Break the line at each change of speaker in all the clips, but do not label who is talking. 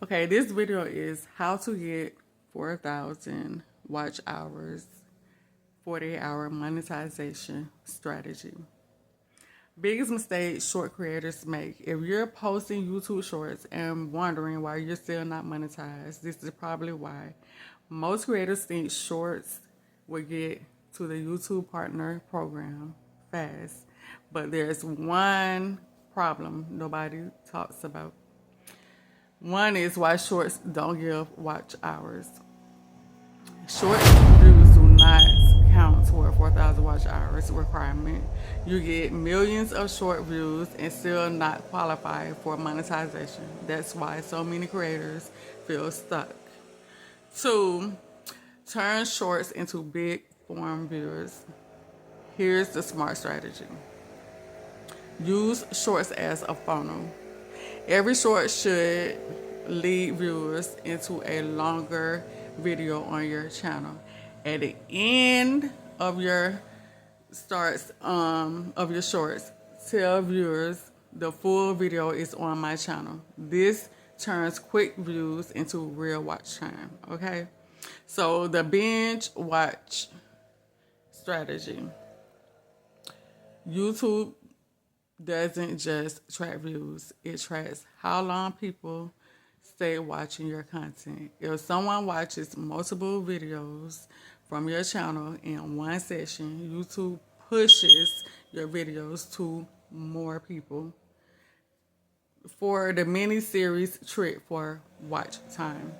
Okay, this video is how to get 4,000 watch hours, 48-hour monetization strategy. Biggest mistake short creators make. If you're posting YouTube shorts and wondering why you're still not monetized, this is probably why. Most creators think shorts will get to the YouTube partner program fast, but there's one problem nobody talks about. One is why shorts don't give watch hours. Short views do not count toward 4,000 watch hours requirement. You get millions of short views and still not qualify for monetization. That's why so many creators feel stuck. Two, turn shorts into big form viewers. Here's the smart strategy. Use shorts as a funnel. Every short should lead viewers into a longer video on your channel. At the end of your shorts, tell viewers the full video is on my channel. This turns quick views into real watch time. Okay, so the binge watch strategy. YouTube doesn't just track views, it tracks how long people stay watching your content. If someone watches multiple videos from your channel in one session, YouTube pushes your videos to more people. For the mini series trick for watch time,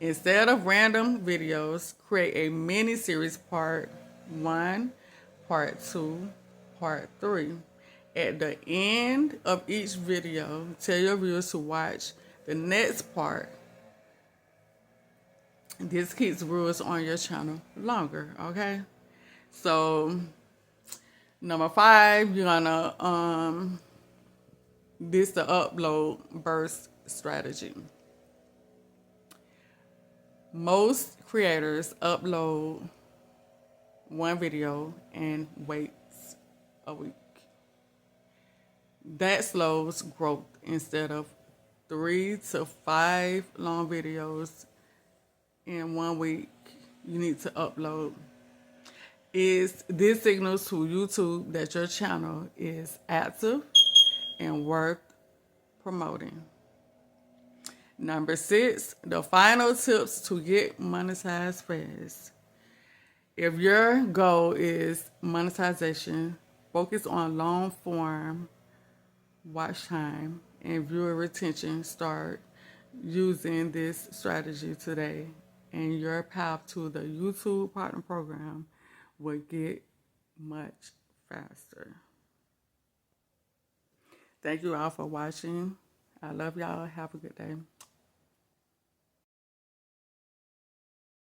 instead of random videos, create a mini series part 1, part 2, part 3. At the end of each video, tell your viewers to watch the next part. This keeps viewers on your channel longer, okay? So, number 5, you're gonna, this the upload burst strategy. Most creators upload one video and waits a week. That slows growth. Instead of 3 to 5 long videos in 1 week, you need to upload. This signals to YouTube that your channel is active and worth promoting. Number 6, the final tips to get monetized fast. If your goal is monetization, focus on long form watch time and viewer retention. Start using this strategy today, and your path to the YouTube partner program will get much faster. Thank you all for watching. I love y'all. Have a good day.